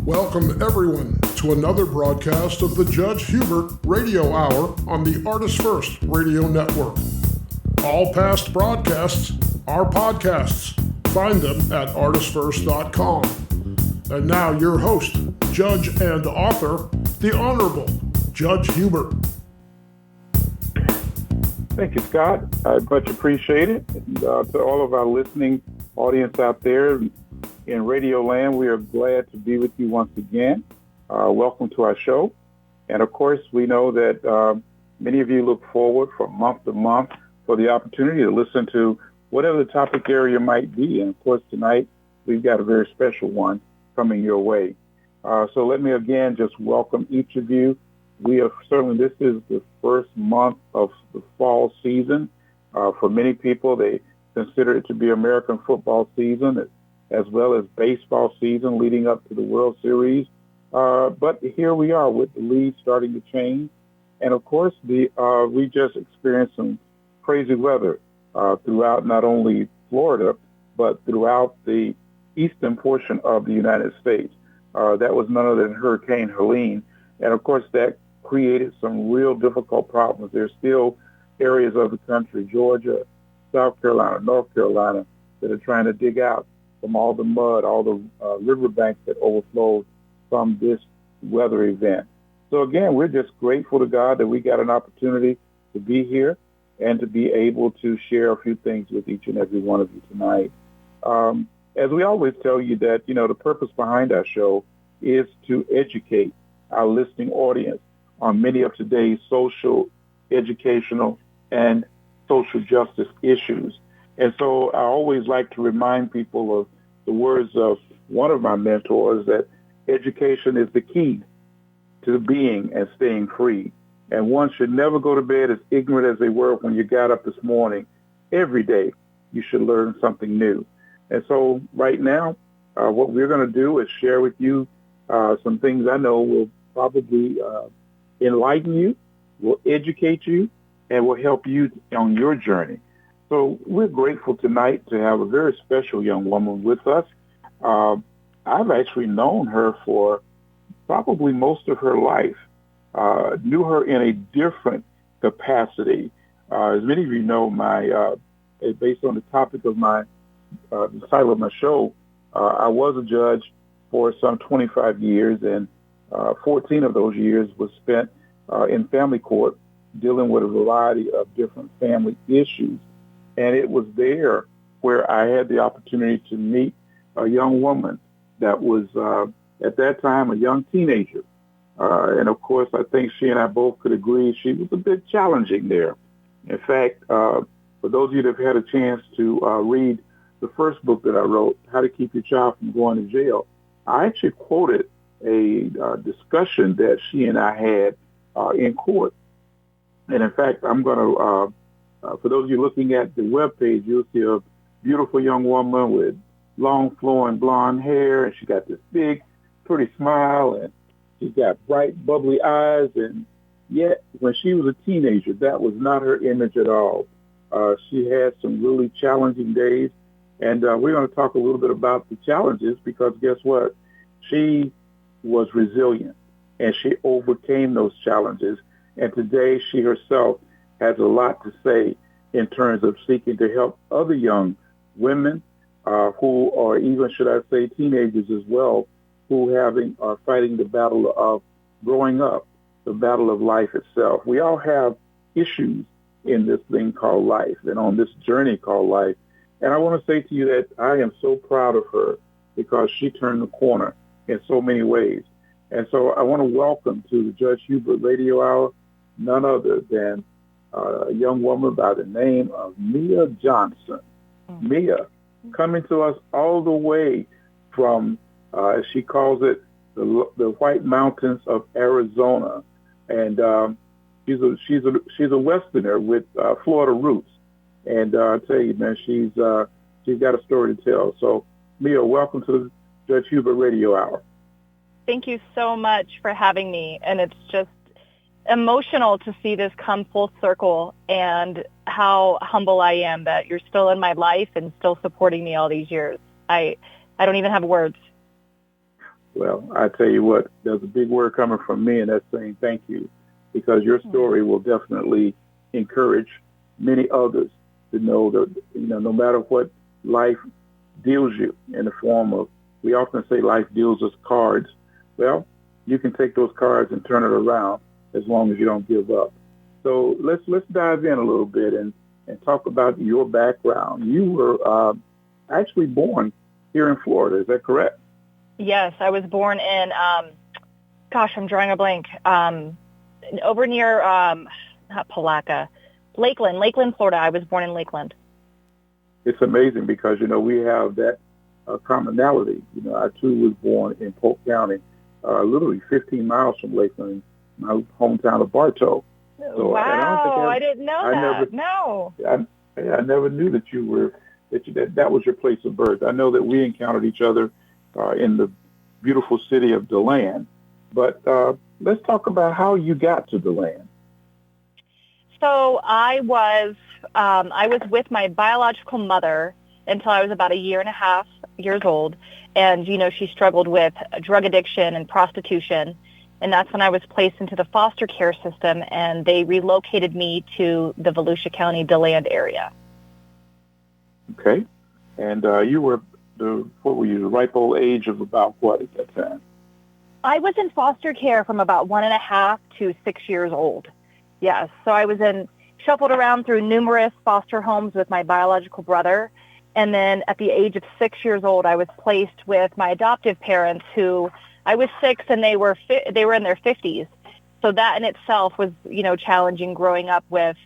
Welcome, everyone, to another broadcast of the Judge Hubert Radio Hour on the Artist First Radio Network. All past broadcasts are podcasts. Find them at artistfirst.com. And now your host, judge and author, the Honorable Judge Hubert. Thank you, Scott. I much appreciate it. And to all of our listening audience out there in Radio Land, we are glad to be with you once again. Welcome to our show. And of course, we know that many of you look forward from month to month for the opportunity to listen to whatever the topic area might be. And of course, tonight, we've got a very special one coming your way. So let me again just welcome each of you. We are certainly, this is the first month of the fall season. For many people, they consider it to be American football season, as well as baseball season leading up to the World Series. But here we are with the league starting to change. And of course, we just experienced some crazy weather throughout not only Florida, but throughout the eastern portion of the United States. That was none other than Hurricane Helene. And of course, that created some real difficult problems. There's still areas of the country, Georgia, South Carolina, North Carolina, that are trying to dig out from all the mud, all the riverbanks that overflowed from this weather event. So again, we're just grateful to God that we got an opportunity to be here and to be able to share a few things with each and every one of you tonight. As we always tell you that, the purpose behind our show is to educate our listening audience on many of today's social, educational, and social justice issues. And so I always like to remind people of the words of one of my mentors that education is the key to being and staying free. And one should never go to bed as ignorant as they were when you got up this morning. Every day you should learn something new. And so right now, what we're going to do is share with you some things I know will probably enlighten you, will educate you, and will help you on your journey. So we're grateful tonight to have a very special young woman with us. I've actually known her for probably most of her life, knew her in a different capacity. As many of you know, based on the topic of the title of my show, I was a judge for some 25 years, and 14 of those years was spent in family court dealing with a variety of different family issues. And it was there where I had the opportunity to meet a young woman that was, at that time, a young teenager. And of course, I think she and I both could agree she was a bit challenging there. In fact, for those of you that have had a chance to read the first book that I wrote, How to Keep Your Child from Going to Jail, I actually quoted a discussion that she and I had in court. And in fact, I'm going to, for those of you looking at the webpage, you'll see a beautiful young woman with long flowing blonde hair, and she got this big, pretty smile, and she's got bright, bubbly eyes. And yet, when she was a teenager, that was not her image at all. She had some really challenging days, and we're going to talk a little bit about the challenges because guess what? She was resilient, and she overcame those challenges. And today, she herself has a lot to say in terms of seeking to help other young women who are even, should I say, teenagers as well, who are fighting the battle of growing up, the battle of life itself. We all have issues in this thing called life and on this journey called life. And I want to say to you that I am so proud of her because she turned the corner in so many ways. And so I want to welcome to the Judge Hubert Radio Hour none other than a young woman by the name of Mia Johnson. Mia, coming to us all the way from, as she calls it, the White Mountains of Arizona. And she's a Westerner with Florida roots. And I tell you, man, she's got a story to tell. So, Mia, welcome to the Judge Hubert Radio Hour. Thank you so much for having me. And it's just emotional to see this come full circle and how humble I am that you're still in my life and still supporting me all these years. I don't even have words. Well, I tell you what, there's a big word coming from me, and that's saying thank you, because your story will definitely encourage many others to know that, no matter what life deals you in the form of, we often say life deals us cards. Well, you can take those cards and turn it around as long as you don't give up. So let's dive in a little bit and talk about your background. You were actually born here in Florida. Is that correct? Yes, I was born in, I'm drawing a blank, over near, not Palaca, Lakeland, Florida. I was born in Lakeland. It's amazing because, we have that commonality. I too was born in Polk County, literally 15 miles from Lakeland, my hometown of Bartow. So, wow, I didn't know that. No. I never knew that you were, that was your place of birth. I know that we encountered each other in the beautiful city of Defiant, but let's talk about how you got to Defiant. So I was with my biological mother until I was about 1.5 years old, and she struggled with drug addiction and prostitution. And that's when I was placed into the foster care system, and they relocated me to the Volusia County, DeLand area. Okay. And you were, the ripe old age of about what at that time? I was in foster care from about 1.5 to 6 years old. Yes. So I was shuffled around through numerous foster homes with my biological brother. And then at the age of 6 years old, I was placed with my adoptive parents who, I was 6 and they were in their 50s. So that in itself was, challenging growing up with,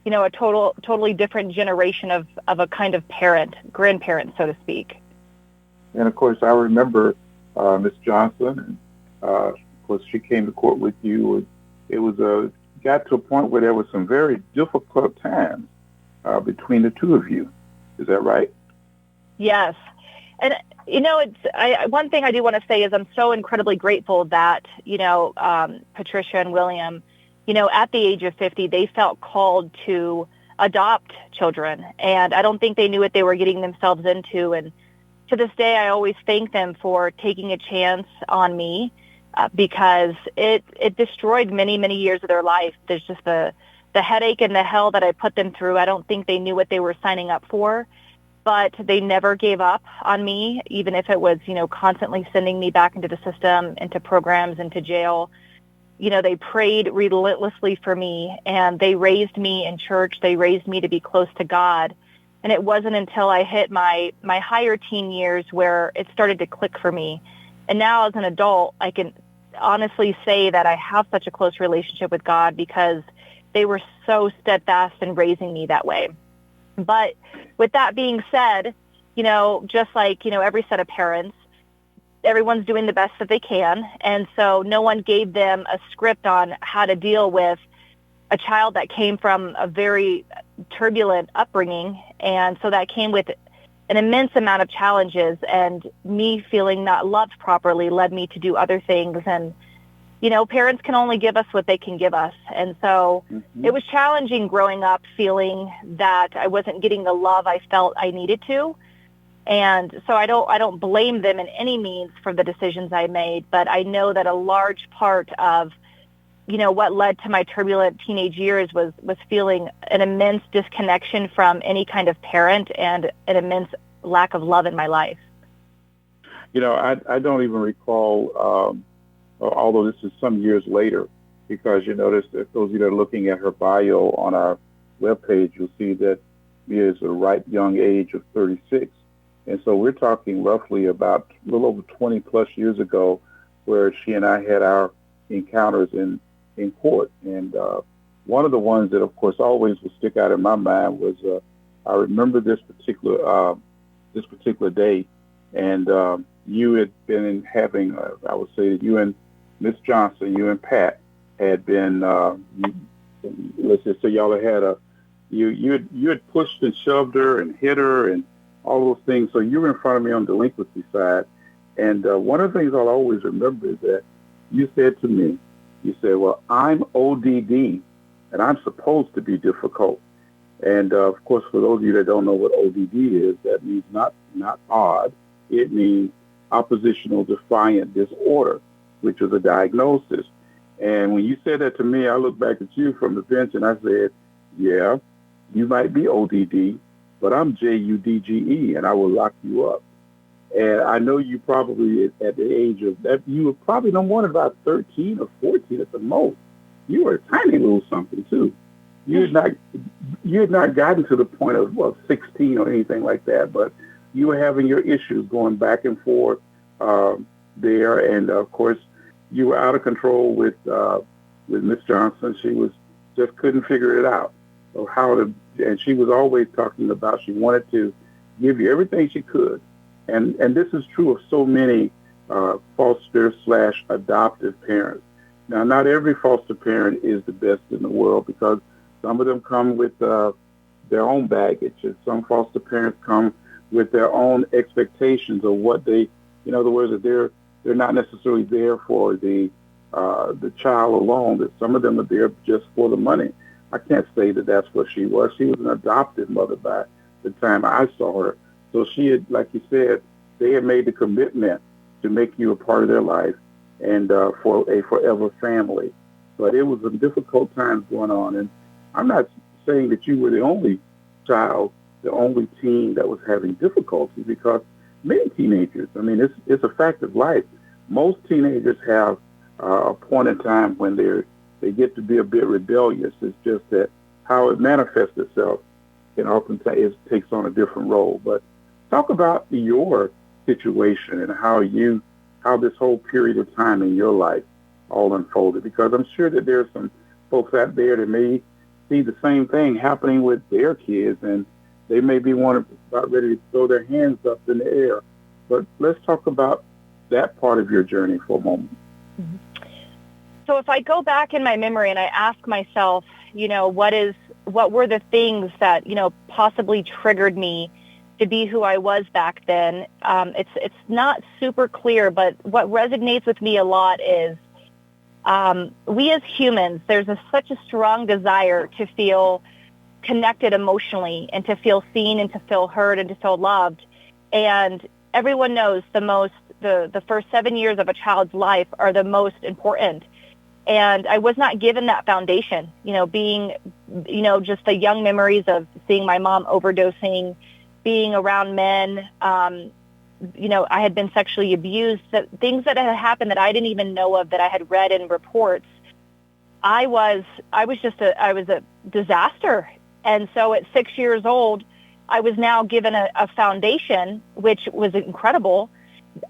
a totally different generation of a kind of grandparent, so to speak. And of course, I remember Miss Johnson, and of course, she came to court with you. It was got to a point where there was some very difficult times between the two of you. Is that right? Yes. And, one thing I do want to say is I'm so incredibly grateful that, Patricia and William, at the age of 50, they felt called to adopt children. And I don't think they knew what they were getting themselves into. And to this day, I always thank them for taking a chance on me because it destroyed many, many years of their life. There's just the headache and the hell that I put them through. I don't think they knew what they were signing up for. But they never gave up on me, even if it was, constantly sending me back into the system, into programs, into jail. They prayed relentlessly for me, and they raised me in church. They raised me to be close to God. And it wasn't until I hit my higher teen years where it started to click for me. And now as an adult, I can honestly say that I have such a close relationship with God because they were so steadfast in raising me that way. But with that being said, just like, every set of parents, everyone's doing the best that they can. And so no one gave them a script on how to deal with a child that came from a very turbulent upbringing. And so that came with an immense amount of challenges, and me feeling not loved properly led me to do other things. And parents can only give us what they can give us. And so It was challenging growing up feeling that I wasn't getting the love I felt I needed to. And so I don't blame them in any means for the decisions I made, but I know that a large part of, what led to my turbulent teenage years was feeling an immense disconnection from any kind of parent and an immense lack of love in my life. I don't even recall, although this is some years later, because you notice if those of you that are looking at her bio on our webpage, you'll see that Mia is a ripe young age of 36. And so we're talking roughly about a little over 20 plus years ago where she and I had our encounters in court. And one of the ones that, of course, always will stick out in my mind was I remember this particular day, and you had been having, I would say that you and Miss Johnson, you and Pat had been, let's just say y'all had you had pushed and shoved her and hit her and all those things. So you were in front of me on the delinquency side. And one of the things I'll always remember is that you said to me, you said, well, I'm ODD and I'm supposed to be difficult. And of course, for those of you that don't know what ODD is, that means not odd. It means oppositional defiant disorder, which was a diagnosis. And when you said that to me, I looked back at you from the bench and I said, yeah, you might be ODD, but I'm JUDGE, and I will lock you up. And I know you probably, at the age of that, you were probably no more than about 13 or 14 at the most. You were a tiny little something too. You had not gotten to the point of 16 or anything like that, but you were having your issues going back and forth there, and of course, you were out of control with Miss Johnson. She was just couldn't figure it out of how to, and she was always talking about she wanted to give you everything she could, and this is true of so many foster/adoptive parents. Now, not every foster parent is the best in the world because some of them come with their own baggage, and some foster parents come with their own expectations of what they, in other words, that they're not necessarily there for the child alone. That some of them are there just for the money. I can't say that that's what she was. She was an adopted mother by the time I saw her. So she had, like you said, they had made the commitment to make you a part of their life and for a forever family. But it was some difficult times going on. And I'm not saying that you were the only child, the only teen that was having difficulty, because many teenagers, I mean, it's a fact of life. Most teenagers have a point in time when they get to be a bit rebellious. It's just that how it manifests itself can oftentimes takes on a different role. But talk about your situation and how this whole period of time in your life all unfolded, because I'm sure that there's some folks out there that may see the same thing happening with their kids, and they may be about ready to throw their hands up in the air. But let's talk about that part of your journey for a moment. Mm-hmm. So if I go back in my memory and I ask myself, what were the things that, possibly triggered me to be who I was back then, it's not super clear, but what resonates with me a lot is we as humans, there's such a strong desire to feel connected emotionally and to feel seen and to feel heard and to feel loved. And everyone knows the first 7 years of a child's life are the most important. And I was not given that foundation, being, just the young memories of seeing my mom overdosing, being around men, I had been sexually abused, things that had happened that I didn't even know of, that I had read in reports. I was a disaster. And so at 6 years old, I was now given a foundation, which was incredible.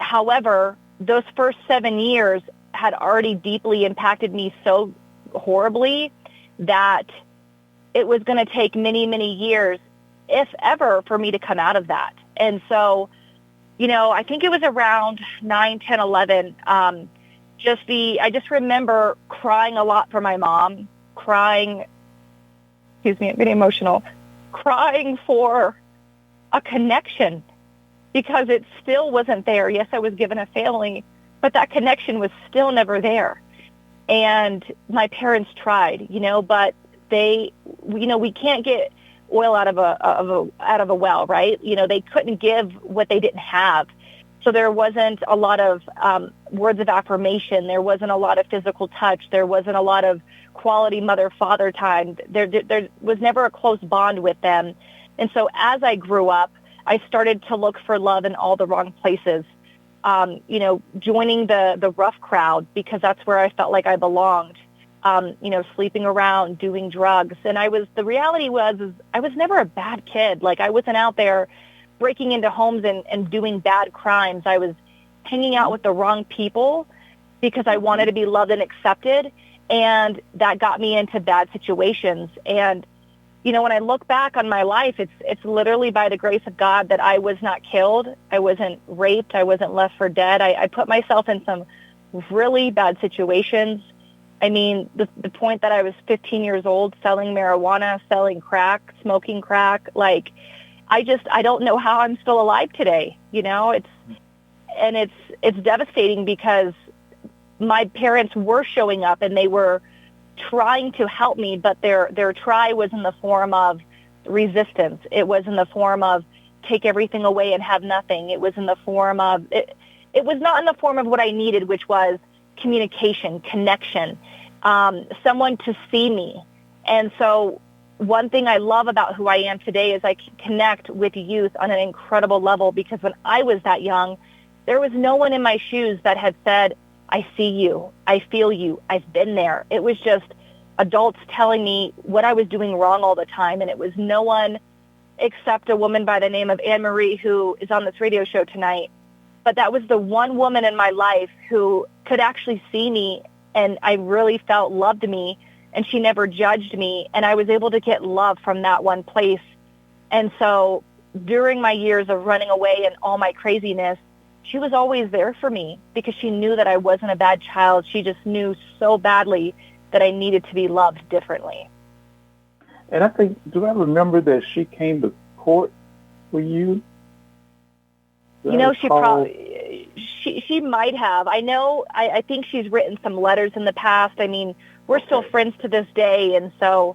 However, those first 7 years had already deeply impacted me so horribly that it was going to take many, many years, if ever, for me to come out of that. And so, I think it was around 9, 10, 11. I just remember crying a lot for my mom, I'm getting emotional, crying for a connection because it still wasn't there. Yes, I was given a family, but that connection was still never there. And my parents tried, but we can't get oil out of a well, right? They couldn't give what they didn't have. So there wasn't a lot of words of affirmation. There wasn't a lot of physical touch. There wasn't a lot of quality mother-father time. There was never a close bond with them. And so as I grew up, I started to look for love in all the wrong places. Joining the rough crowd because that's where I felt like I belonged. Sleeping around, doing drugs. And the reality was I was never a bad kid. Like, I wasn't out there breaking into homes and doing bad crimes. I was hanging out with the wrong people because I wanted to be loved and accepted. And that got me into bad situations. And, when I look back on my life, it's literally by the grace of God that I was not killed. I wasn't raped. I wasn't left for dead. I put myself in some really bad situations. I mean, the point that I was 15 years old, selling marijuana, selling crack, smoking crack, like, I don't know how I'm still alive today. It's devastating because my parents were showing up and they were trying to help me, but their try was in the form of resistance. It was in the form of take everything away and have nothing. It was in the form of it was not in the form of what I needed, which was communication, connection, someone to see me. And so one thing I love about who I am today is I can connect with youth on an incredible level, because when I was that young, there was no one in my shoes that had said, I see you, I feel you, I've been there. It was just adults telling me what I was doing wrong all the time, and it was no one except a woman by the name of Anne Marie, who is on this radio show tonight. But that was the one woman in my life who could actually see me, and I really felt loved me, and she never judged me, and I was able to get love from that one place. And so during my years of running away and all my craziness, she was always there for me, because she knew that I wasn't a bad child. She just knew so badly that I needed to be loved differently. And I think, do I remember that she came to court for you? You know, she might have. I know, I think she's written some letters in the past. I mean, we're still friends to this day. And so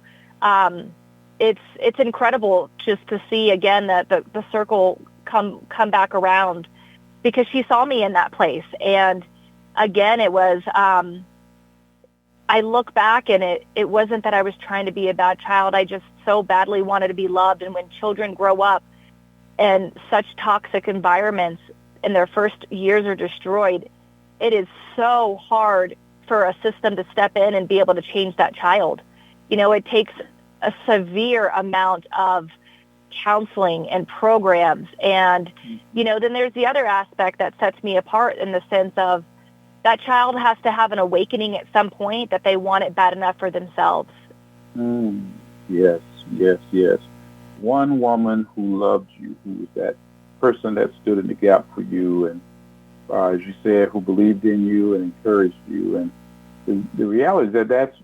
it's incredible just to see again that the circle come back around, because she saw me in that place. And again, it was, I look back and it wasn't that I was trying to be a bad child. I just so badly wanted to be loved. And when children grow up in such toxic environments and their first years are destroyed, it is so hard for a system to step in and be able to change that child. You know, it takes a severe amount of counseling and programs. And, you know, then there's the other aspect that sets me apart, in the sense of that child has to have an awakening at some point that they want it bad enough for themselves. Yes. One woman who loved you, who was that person that stood in the gap for you, and as you said, who believed in you and encouraged you. And the reality is that that's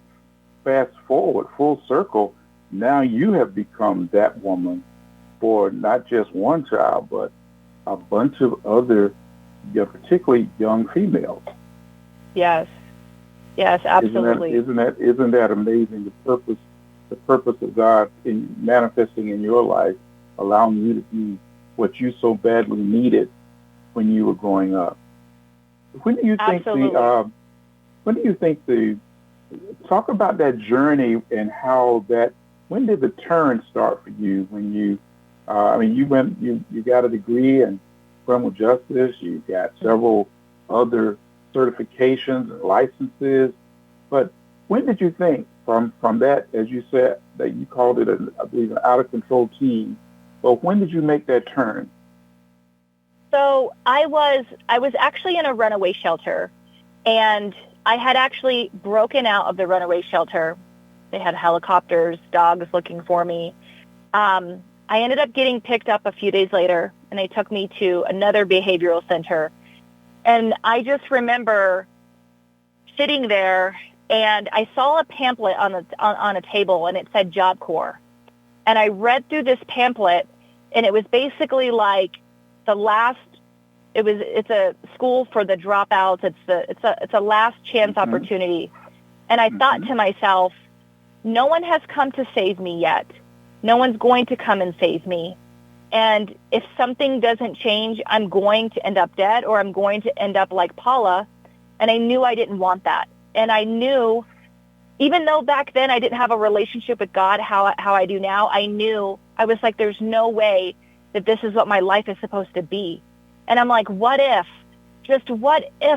fast forward, full circle. Now you have become that woman for not just one child, but a bunch of other, particularly young females. Yes, absolutely. Isn't that amazing? The purpose of God in manifesting in your life, allowing you to be what you so badly needed when you were growing up. When do you think talk about that journey and how when did the turn start for you? When you you got a degree in criminal justice, you got several other certifications and licenses, but when did you think from that, as you said, that you called it, I believe, an out-of-control teen, but when did you make that turn? So I was actually in a runaway shelter, and I had actually broken out of the runaway shelter. They had helicopters, dogs looking for me. I ended up getting picked up a few days later, and they took me to another behavioral center. And I just remember sitting there, and I saw a pamphlet on a table, and it said JobCore. And I read through this pamphlet, and it was basically like it's a school for the dropouts. It's a last chance opportunity. And I thought to myself, no one has come to save me yet. No one's going to come and save me. And if something doesn't change, I'm going to end up dead, or I'm going to end up like Paula. And I knew I didn't want that. And I knew, even though back then I didn't have a relationship with God how I do now, I knew, I was like, there's no way that this is what my life is supposed to be. And I'm like, what if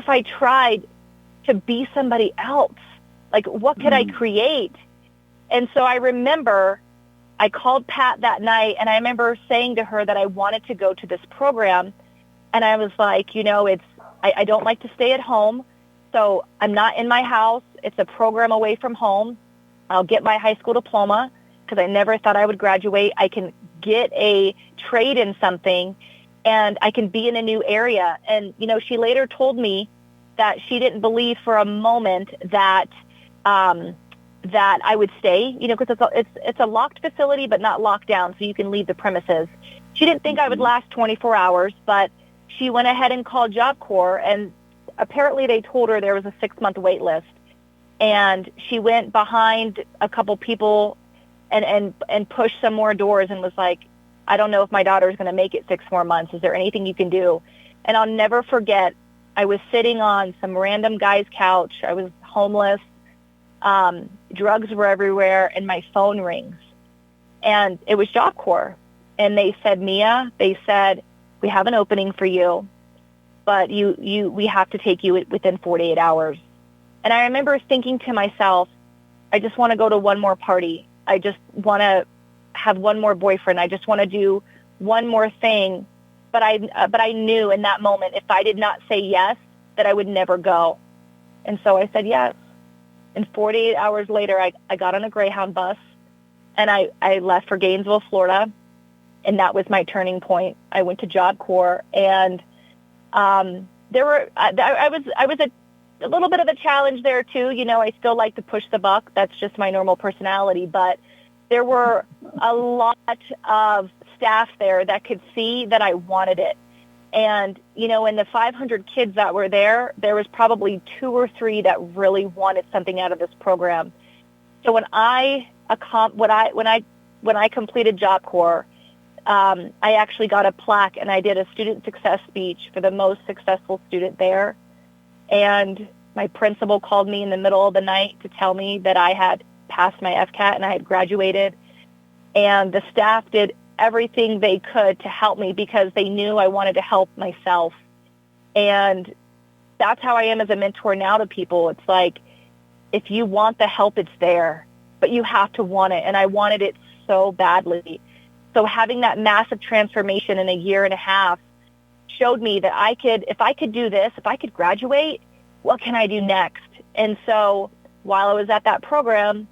I tried to be somebody else? Like, what could I create? And so I remember I called Pat that night, and I remember saying to her that I wanted to go to this program. And I was like, I don't like to stay at home, so I'm not in my house. It's a program away from home. I'll get my high school diploma, because I never thought I would graduate. I can get a trade in something, and I can be in a new area. And, she later told me that she didn't believe for a moment that I would stay, because it's a locked facility, but not locked down, so you can leave the premises. She didn't think I would last 24 hours, but she went ahead and called JobCore, and apparently they told her there was a 6-month wait list. And she went behind a couple people and pushed some more doors and was like, I don't know if my daughter's going to make it 6 more months. Is there anything you can do? And I'll never forget I was sitting on some random guy's couch. I was homeless. Drugs were everywhere, and my phone rings. And it was JobCore. And they said, Mia, they said, we have an opening for you, but we have to take you within 48 hours. And I remember thinking to myself, I just want to go to one more party. I just want to have one more boyfriend. I just want to do one more thing. But I knew in that moment, if I did not say yes, that I would never go. And so I said yes. And 48 hours later, I got on a Greyhound bus, and I left for Gainesville, Florida, and that was my turning point. I went to JobCore, and I was a little bit of a challenge there too. You know, I still like to push the buck. That's just my normal personality. But there were a lot of staff there that could see that I wanted it. And, you know, in the 500 kids that were there, there was probably 2 or 3 that really wanted something out of this program. So when I completed JobCore, I actually got a plaque, and I did a student success speech for the most successful student there. And my principal called me in the middle of the night to tell me that I had passed my FCAT and I had graduated. And the staff did everything they could to help me because they knew I wanted to help myself. And that's how I am as a mentor now to people. It's like, if you want the help, it's there, but you have to want it. And I wanted it so badly. So having that massive transformation in a year and a half showed me that if I could do this, if I could graduate, what can I do next? And so while I was at that program,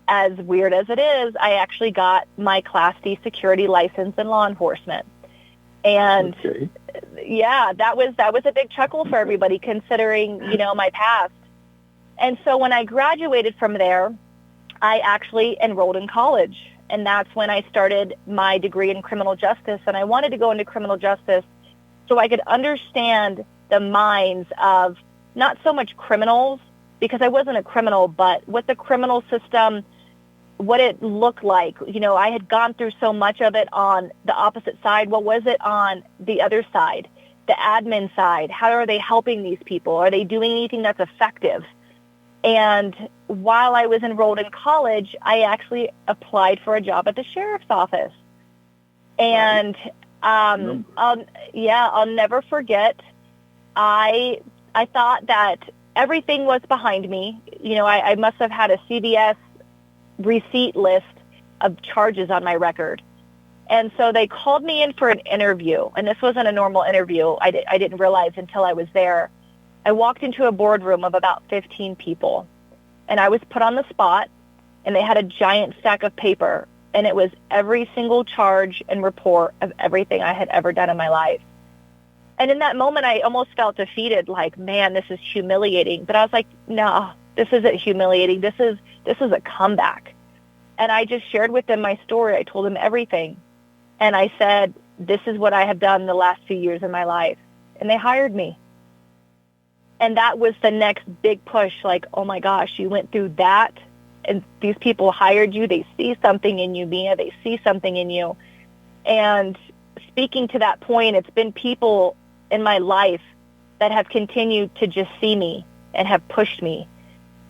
as weird as it is, I actually got my Class D security license in law enforcement. And yeah, that was a big chuckle for everybody considering, you know, my past. And so when I graduated from there, I actually enrolled in college. And that's when I started my degree in criminal justice. And I wanted to go into criminal justice so I could understand the minds of not so much criminals, because I wasn't a criminal, but what the criminal system, what it looked like. You know, I had gone through so much of it on the opposite side. What was it on the other side, the admin side? How are they helping these people? Are they doing anything that's effective? And while I was enrolled in college, I actually applied for a job at the sheriff's office. And I'll never forget, I thought that everything was behind me. You know, I must have had a CVS receipt list of charges on my record. And so they called me in for an interview. And this wasn't a normal interview. I didn't realize until I was there. I walked into a boardroom of about 15 people, and I was put on the spot, and they had a giant stack of paper, and it was every single charge and report of everything I had ever done in my life. And in that moment, I almost felt defeated, like, man, this is humiliating. But I was like, no, this isn't humiliating. This is a comeback. And I just shared with them my story. I told them everything. And I said, this is what I have done the last few years of my life. And they hired me. And that was the next big push, like, oh my gosh, you went through that, and these people hired you. They see something in you, Mia. They see something in you. And speaking to that point, it's been people in my life that have continued to just see me and have pushed me.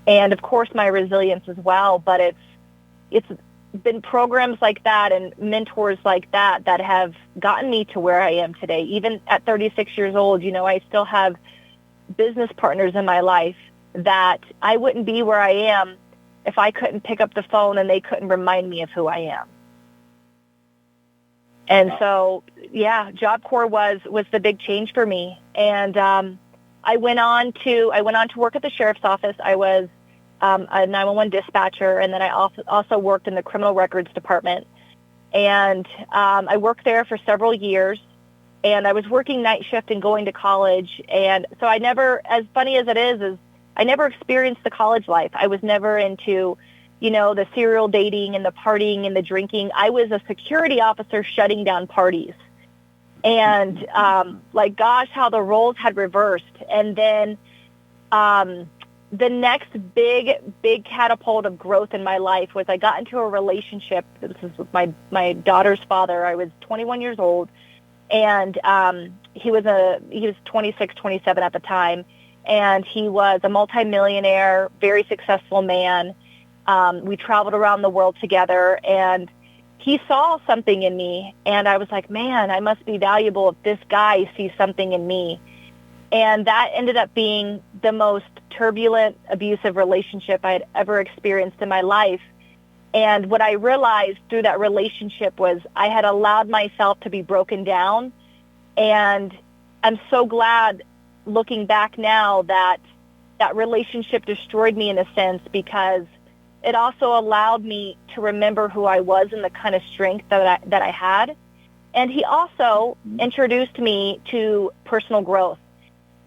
And, of course, my resilience as well. But it's been programs like that and mentors like that that have gotten me to where I am today. Even at 36 years old, you know, I still have business partners in my life that I wouldn't be where I am if I couldn't pick up the phone and they couldn't remind me of who I am. And so, yeah, JobCore was the big change for me. And I went on to work at the sheriff's office. I was a 911 dispatcher, and then I also worked in the criminal records department. And I worked there for several years. And I was working night shift and going to college. And so I never, as funny as it is I never experienced the college life. I was never into, you know, the serial dating and the partying and the drinking. I was a security officer shutting down parties. And like, gosh, how the roles had reversed. And then the next big catapult of growth in my life was I got into a relationship. This is with my daughter's father. I was 21 years old. And he was 26, 27 at the time, and he was a multimillionaire, very successful man. We traveled around the world together, and he saw something in me, and I was like, man, I must be valuable if this guy sees something in me. And that ended up being the most turbulent, abusive relationship I had ever experienced in my life. And what I realized through that relationship was I had allowed myself to be broken down. And I'm so glad, looking back now, that that relationship destroyed me in a sense, because it also allowed me to remember who I was and the kind of strength that I had. And he also introduced me to personal growth.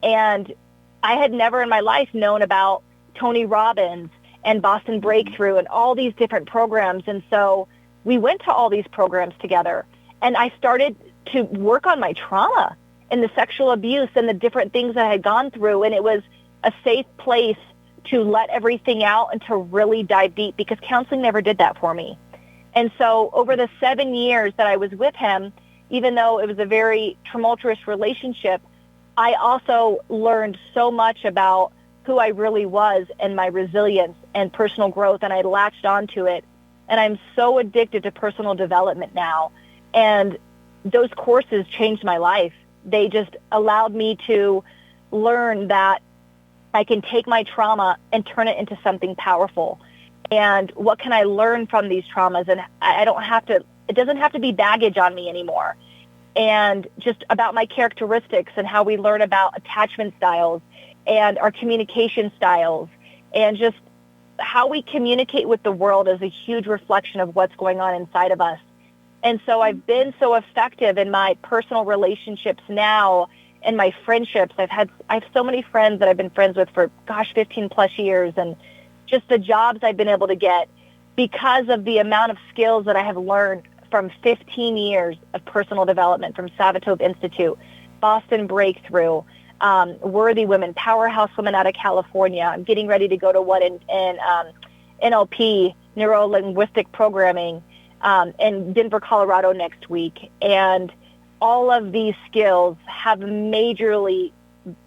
And I had never in my life known about Tony Robbins and Boston Breakthrough and all these different programs. And so we went to all these programs together, and I started to work on my trauma and the sexual abuse and the different things I had gone through. And it was a safe place to let everything out and to really dive deep, because counseling never did that for me. And so over the 7 years that I was with him, even though it was a very tumultuous relationship, I also learned so much about who I really was and my resilience and personal growth, and I latched onto it. And I'm so addicted to personal development now. And those courses changed my life. They just allowed me to learn that I can take my trauma and turn it into something powerful. And what can I learn from these traumas? And it doesn't have to be baggage on me anymore. And just about my characteristics and how we learn about attachment styles and our communication styles, and just how we communicate with the world is a huge reflection of what's going on inside of us. And so I've been so effective in my personal relationships now, and my friendships. I have so many friends that I've been friends with for 15 plus years, and just the jobs I've been able to get because of the amount of skills that I have learned from 15 years of personal development from Savatove Institute, Boston Breakthrough, Worthy Women, Powerhouse Women out of California. I'm getting ready to go to one in NLP, Neuro-Linguistic Programming, in Denver, Colorado next week. And all of these skills have majorly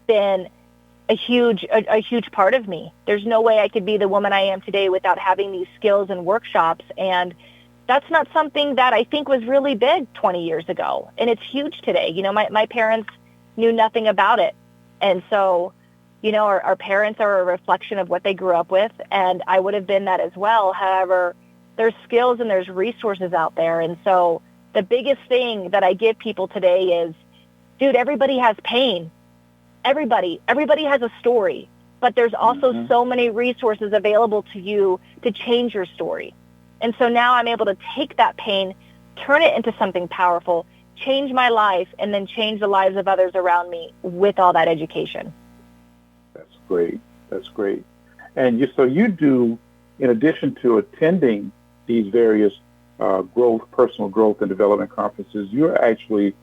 been a huge part of me. There's no way I could be the woman I am today without having these skills and workshops. And that's not something that I think was really big 20 years ago. And it's huge today. You know, my parents knew nothing about it. And so, you know, our parents are a reflection of what they grew up with. And I would have been that as well. However, there's skills and there's resources out there. And so the biggest thing that I give people today is, dude, everybody has pain. Everybody has a story, but there's also so many resources available to you to change your story. And so now I'm able to take that pain, turn it into something powerful, change my life, and then change the lives of others around me with all that education. That's great. That's great. And you do, in addition to attending these various personal growth and development conferences, you're actually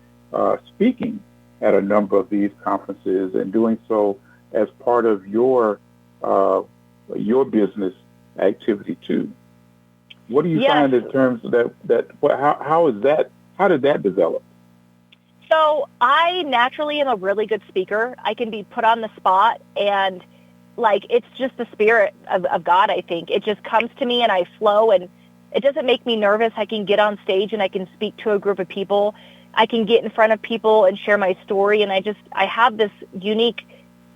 speaking at a number of these conferences and doing so as part of your business activity too. What do you find in terms of how did that develop? So I naturally am a really good speaker. I can be put on the spot, and it's just the spirit of God, I think. It just comes to me and I flow, and it doesn't make me nervous. I can get on stage and I can speak to a group of people. I can get in front of people and share my story, and I have this unique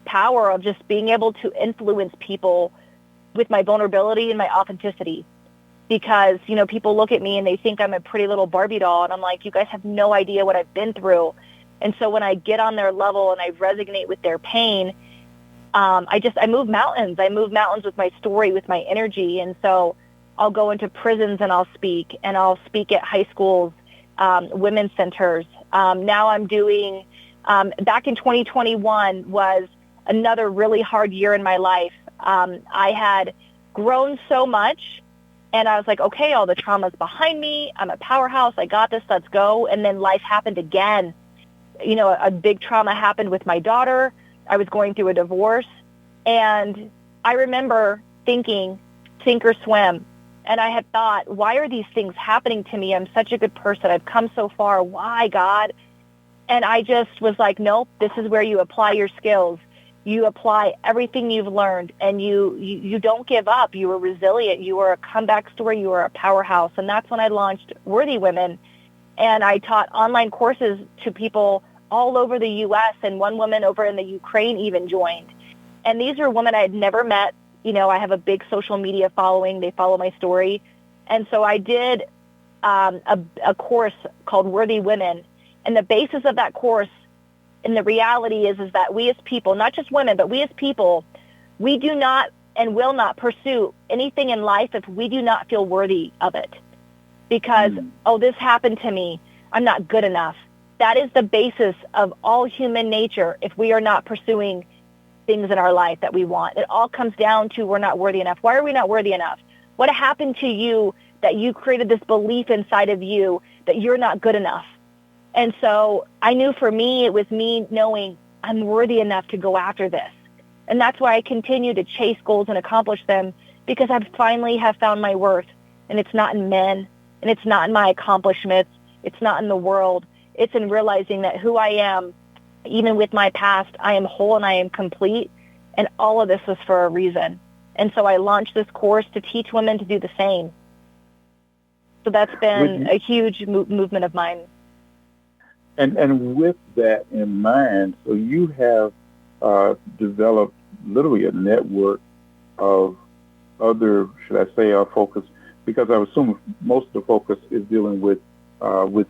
power of just being able to influence people with my vulnerability and my authenticity. Because, you know, people look at me and they think I'm a pretty little Barbie doll, and I'm like, you guys have no idea what I've been through. And so when I get on their level and I resonate with their pain, I move mountains. I move mountains with my story, with my energy. And so I'll go into prisons and I'll speak at high schools, women's centers. Now I'm doing, back in 2021 was another really hard year in my life. I had grown so much, and I was like, okay, all the trauma's behind me. I'm a powerhouse. I got this. Let's go. And then life happened again. You know, a big trauma happened with my daughter. I was going through a divorce. And I remember thinking, sink or swim. And I had thought, why are these things happening to me? I'm such a good person. I've come so far. Why, God? And I just was like, nope, this is where you apply your skills. You apply everything you've learned, and you don't give up. You are resilient. You are a comeback story. You are a powerhouse. And that's when I launched Worthy Women. And I taught online courses to people all over the U.S., and one woman over in the Ukraine even joined. And these are women I had never met. You know, I have a big social media following. They follow my story. And so I did a course called Worthy Women. And the basis of that course, and the reality is that we as people, not just women, but we as people, we do not and will not pursue anything in life if we do not feel worthy of it. Because, this happened to me, I'm not good enough. That is the basis of all human nature if we are not pursuing things in our life that we want. It all comes down to we're not worthy enough. Why are we not worthy enough? What happened to you that you created this belief inside of you that you're not good enough? And so I knew for me, it was me knowing I'm worthy enough to go after this. And that's why I continue to chase goals and accomplish them, because I finally have found my worth. And it's not in men, and it's not in my accomplishments. It's not in the world. It's in realizing that who I am, even with my past, I am whole and I am complete. And all of this was for a reason. And so I launched this course to teach women to do the same. So that's been a huge movement of mine. And with that in mind, so you have developed literally a network of other, should I say, focus, because I assume most of the focus is dealing with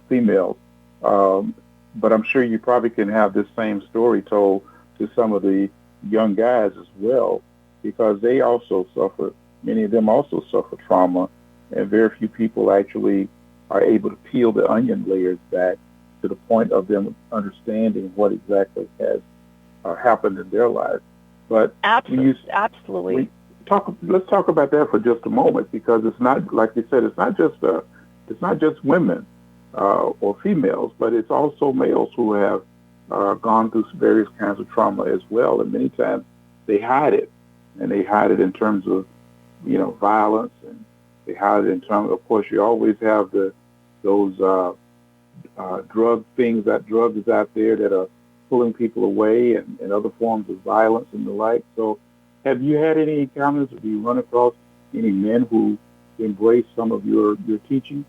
females. But I'm sure you probably can have this same story told to some of the young guys as well, because they also suffer, many of them also suffer trauma, and very few people actually are able to peel the onion layers back to the point of them understanding what exactly has happened in their lives. But absolutely. Let's talk about that for just a moment, because it's not, like you said, it's not just women or females, but it's also males who have gone through various kinds of trauma as well, and many times they hide it, and they hide it in terms of violence, and they hide it in terms. Of course, you always have those drug drugs out there that are pulling people away, and other forms of violence and the like. So have you had any encounters, or do you run across any men who embrace some of your teachings?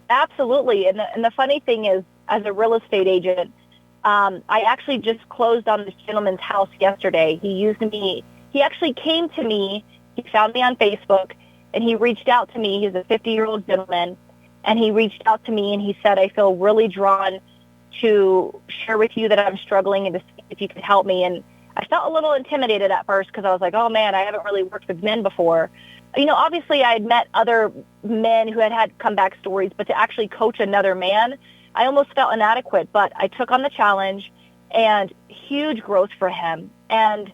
Absolutely. And the funny thing is, as a real estate agent, I actually just closed on this gentleman's house yesterday. He actually came to me. He found me on Facebook, and he reached out to me. He's a 50-year-old gentleman. And he reached out to me and he said, I feel really drawn to share with you that I'm struggling and to see if you could help me. And I felt a little intimidated at first, because I was like, oh man, I haven't really worked with men before. Obviously I had met other men who had comeback stories, but to actually coach another man, I almost felt inadequate. But I took on the challenge, and huge growth for him. And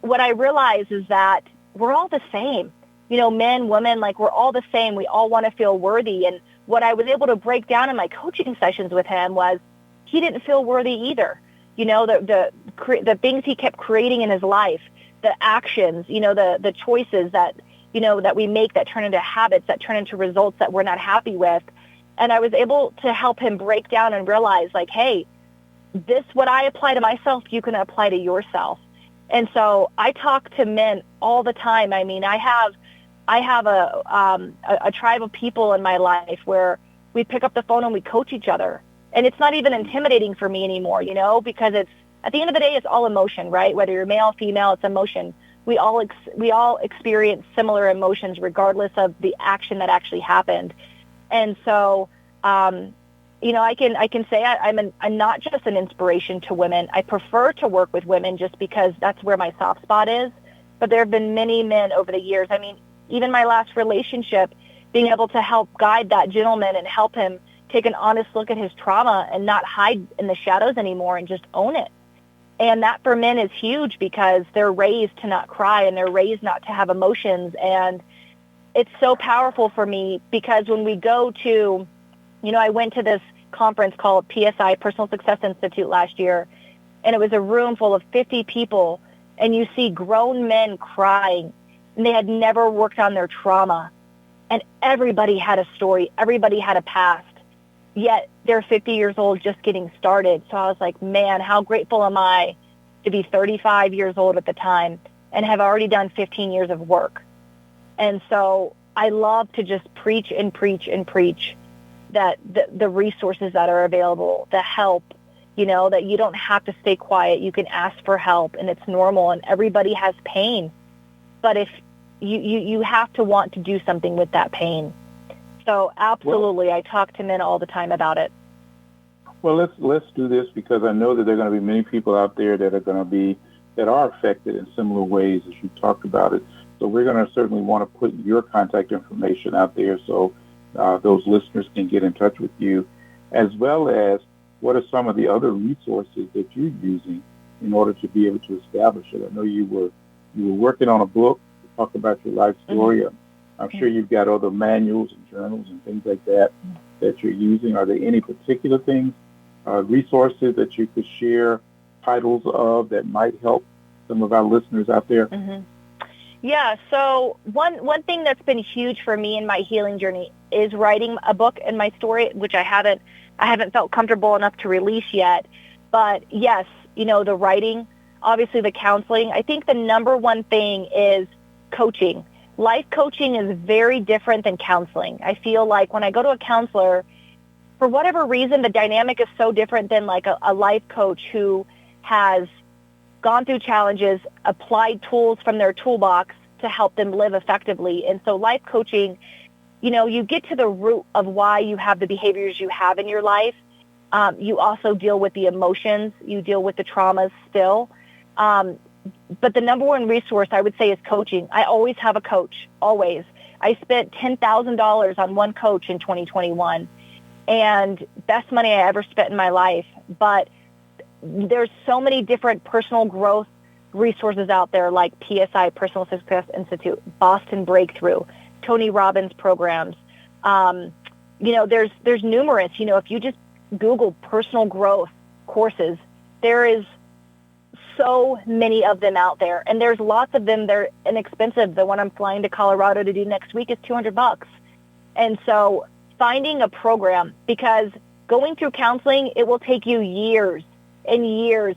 what I realized is that we're all the same. Men, women, we're all the same. We all want to feel worthy. And what I was able to break down in my coaching sessions with him was he didn't feel worthy either. The things he kept creating in his life, the actions, the choices that we make that turn into habits, that turn into results that we're not happy with. And I was able to help him break down and realize, hey, what I apply to myself, you can apply to yourself. And so I talk to men all the time. I mean, I have a tribe of people in my life where we pick up the phone and we coach each other. And it's not even intimidating for me anymore, because it's, at the end of the day, it's all emotion, right? Whether you're male, female, it's emotion. We all experience similar emotions regardless of the action that actually happened. And so, I can say I'm not just an inspiration to women. I prefer to work with women just because that's where my soft spot is. But there have been many men over the years. I mean, even my last relationship, being able to help guide that gentleman and help him take an honest look at his trauma and not hide in the shadows anymore and just own it. And that for men is huge, because they're raised to not cry and they're raised not to have emotions. And it's so powerful for me, because when we go to, I went to this conference called PSI, Personal Success Institute, last year, and it was a room full of 50 people, and you see grown men crying, and they had never worked on their trauma. And everybody had a story. Everybody had a past. Yet they're 50 years old just getting started. So I was like, man, how grateful am I to be 35 years old at the time and have already done 15 years of work. And so I love to just preach and preach and preach that the resources that are available, the help, that you don't have to stay quiet. You can ask for help, and it's normal, and everybody has pain. But if you have to want to do something with that pain. So absolutely, I talk to men all the time about it. Well, let's do this, because I know that there are going to be many people out there that are affected in similar ways as you talked about it. So we're going to certainly want to put your contact information out there so those listeners can get in touch with you, as well as what are some of the other resources that you're using in order to be able to establish it. I know you were working on a book to talk about your life story. Mm-hmm. I'm sure you've got other manuals and journals and things like that you're using. Are there any particular things, resources that you could share titles of that might help some of our listeners out there? Mm-hmm. Yeah, so one thing that's been huge for me in my healing journey is writing a book and my story, which I haven't felt comfortable enough to release yet. But yes, the writing, obviously the counseling. I think the number one thing is coaching. Life coaching is very different than counseling. I feel like when I go to a counselor, for whatever reason, the dynamic is so different than like a life coach who has gone through challenges, applied tools from their toolbox to help them live effectively. And so life coaching, you get to the root of why you have the behaviors you have in your life. You also deal with the emotions. You deal with the traumas still. But the number one resource I would say is coaching. I always have a coach, always. I spent $10,000 on one coach in 2021, and best money I ever spent in my life. But there's so many different personal growth resources out there, like PSI, Personal Success Institute, Boston Breakthrough, Tony Robbins programs. There's numerous. If you just Google personal growth courses, there is so many of them out there, and there's lots of them. They're inexpensive. The one I'm flying to Colorado to do next week is $200. And so finding a program, because going through counseling, it will take you years and years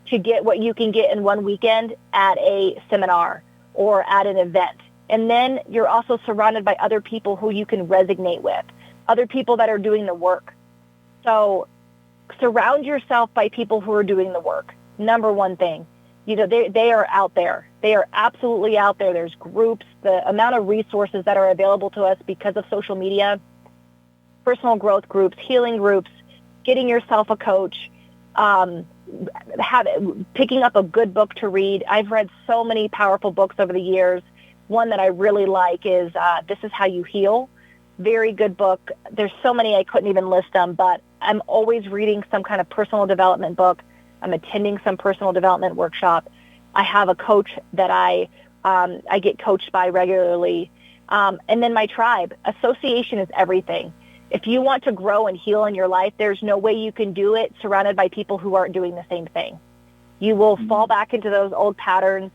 to get what you can get in one weekend at a seminar or at an event. And then you're also surrounded by other people who you can resonate with, other people that are doing the work. So surround yourself by people who are doing the work. Number one thing. They are out there. They are absolutely out there. There's groups, the amount of resources that are available to us because of social media, personal growth groups, healing groups, getting yourself a coach, picking up a good book to read. I've read so many powerful books over the years. One that I really like is This Is How You Heal. Very good book. There's so many I couldn't even list them, but I'm always reading some kind of personal development book. I'm attending some personal development workshop. I have a coach that I get coached by regularly. And then my tribe. Association is everything. If you want to grow and heal in your life, there's no way you can do it surrounded by people who aren't doing the same thing. You will fall back into those old patterns.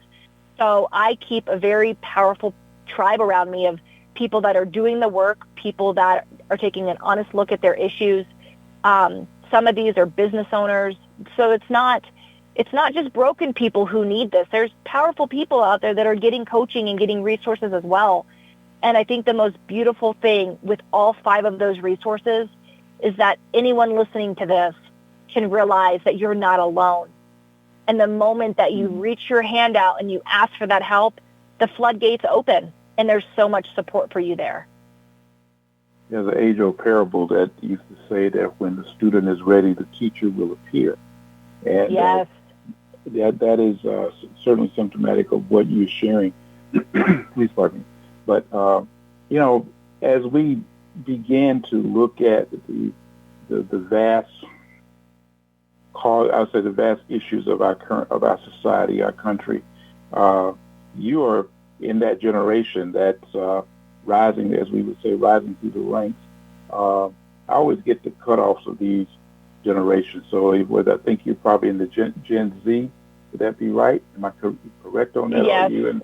So I keep a very powerful tribe around me of people that are doing the work, people that are taking an honest look at their issues. Some of these are business owners. So it's not just broken people who need this. There's powerful people out there that are getting coaching and getting resources as well. And I think the most beautiful thing with all 5 of those resources is that anyone listening to this can realize that you're not alone. And the moment that you reach your hand out and you ask for that help, the floodgates open, and there's so much support for you there. There's an age-old parable that used to say that when the student is ready, the teacher will appear. And yes. That is certainly symptomatic of what you're sharing. Please pardon me. But, as we begin to look at the vast the vast issues of our society, our country, you are in that generation that's rising, as we would say, rising through the ranks. I always get the cutoffs of these generations. So I think you're probably in the Gen Z. Would that be right? Am I correct on that? Yes.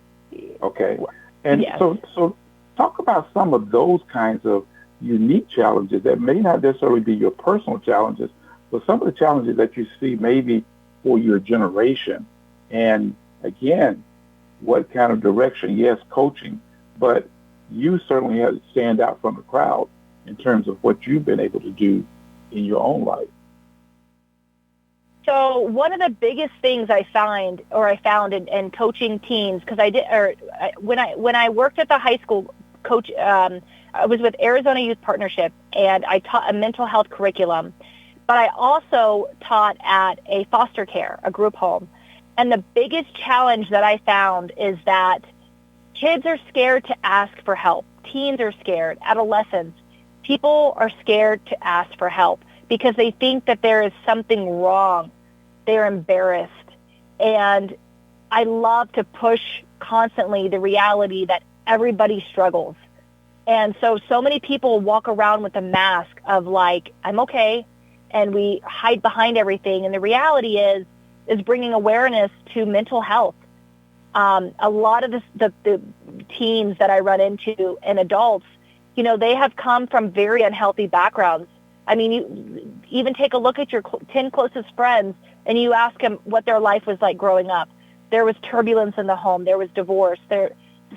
Okay. And yes. so talk about some of those kinds of unique challenges that may not necessarily be your personal challenges, but some of the challenges that you see maybe for your generation. And again, what kind of direction? Yes, coaching, but you certainly have to stand out from the crowd in terms of what you've been able to do in your own life. So one of the biggest things I found in coaching teens, because when I worked at the high school coach, I was with Arizona Youth Partnership, and I taught a mental health curriculum, but I also taught at a foster care, a group home. And the biggest challenge that I found is that kids are scared to ask for help. Teens are scared. Adolescents. People are scared to ask for help because they think that there is something wrong. They're embarrassed. And I love to push constantly the reality that everybody struggles. And so many people walk around with a mask of like, I'm okay, and we hide behind everything. And the reality is bringing awareness to mental health. A lot of the teens that I run into and adults, they have come from very unhealthy backgrounds. I mean, you even take a look at your 10 closest friends and you ask them what their life was like growing up. There was turbulence in the home. There was divorce.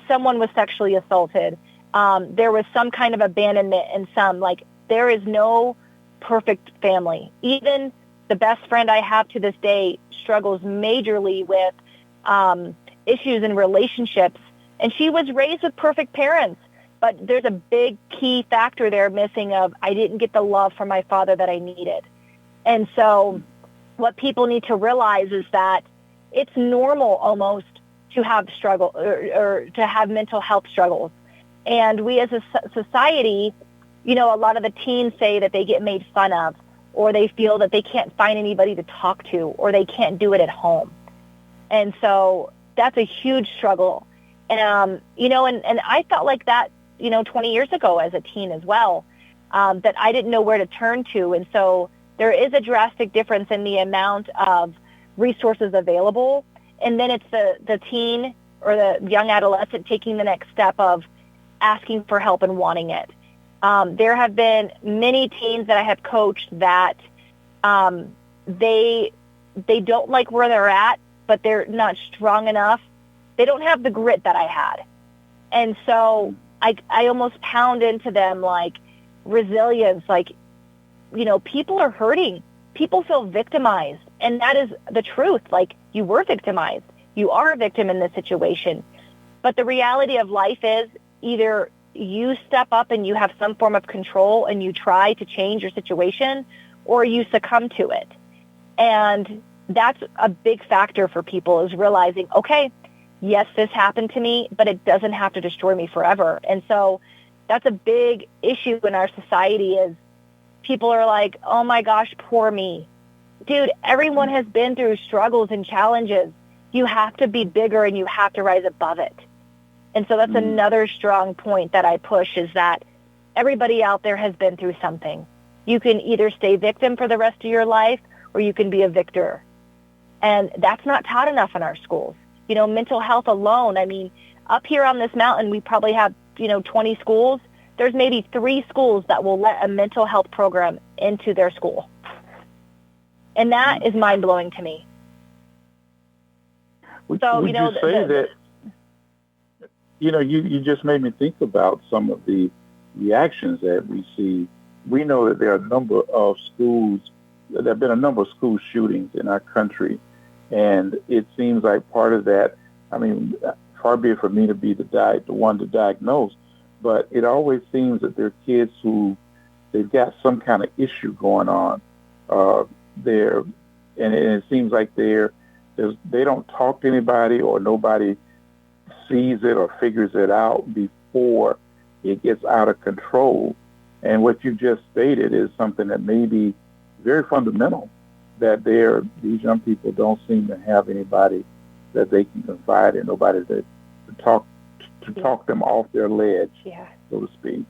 Someone was sexually assaulted. There was some kind of abandonment in some. Like, there is no perfect family. Even the best friend I have to this day struggles majorly with issues in relationships. And she was raised with perfect parents. But there's a big key factor there missing of, I didn't get the love from my father that I needed. And so what people need to realize is that it's normal almost to have struggle or to have mental health struggles. And we as a society, a lot of the teens say that they get made fun of, or they feel that they can't find anybody to talk to, or they can't do it at home. And so that's a huge struggle. And I felt like that, 20 years ago as a teen as well, that I didn't know where to turn to. And so there is a drastic difference in the amount of resources available. And then it's the teen or the young adolescent taking the next step of asking for help and wanting it. There have been many teens that I have coached that they don't like where they're at, but they're not strong enough. They don't have the grit that I had. And so I almost pound into them like resilience, like, people are hurting. People feel victimized. And that is the truth. Like, you were victimized. You are a victim in this situation. But the reality of life is either you step up and you have some form of control and you try to change your situation, or you succumb to it. And that's a big factor for people, is realizing, okay, yes, this happened to me, but it doesn't have to destroy me forever. And so that's a big issue in our society, is people are like, oh my gosh, poor me. Dude, everyone has been through struggles and challenges. You have to be bigger and you have to rise above it. And so that's another strong point that I push, is that everybody out there has been through something. You can either stay victim for the rest of your life, or you can be a victor. And that's not taught enough in our schools. Mental health alone, I mean, up here on this mountain, we probably have, 20 schools. There's maybe 3 schools that will let a mental health program into their school. And that is mind-blowing to me. Would you say that, you just made me think about some of the reactions that we see. We know that there are a number of schools, there have been a number of school shootings in our country. And it seems like part of that, I mean, far be it for me to be the one to diagnose, but it always seems that there are kids who, they've got some kind of issue going on there. And it seems like they don't talk to anybody, or nobody sees it or figures it out before it gets out of control. And what you just stated is something that may be very fundamental, that these young people don't seem to have anybody that they can confide in, nobody to talk them off their ledge, so to speak.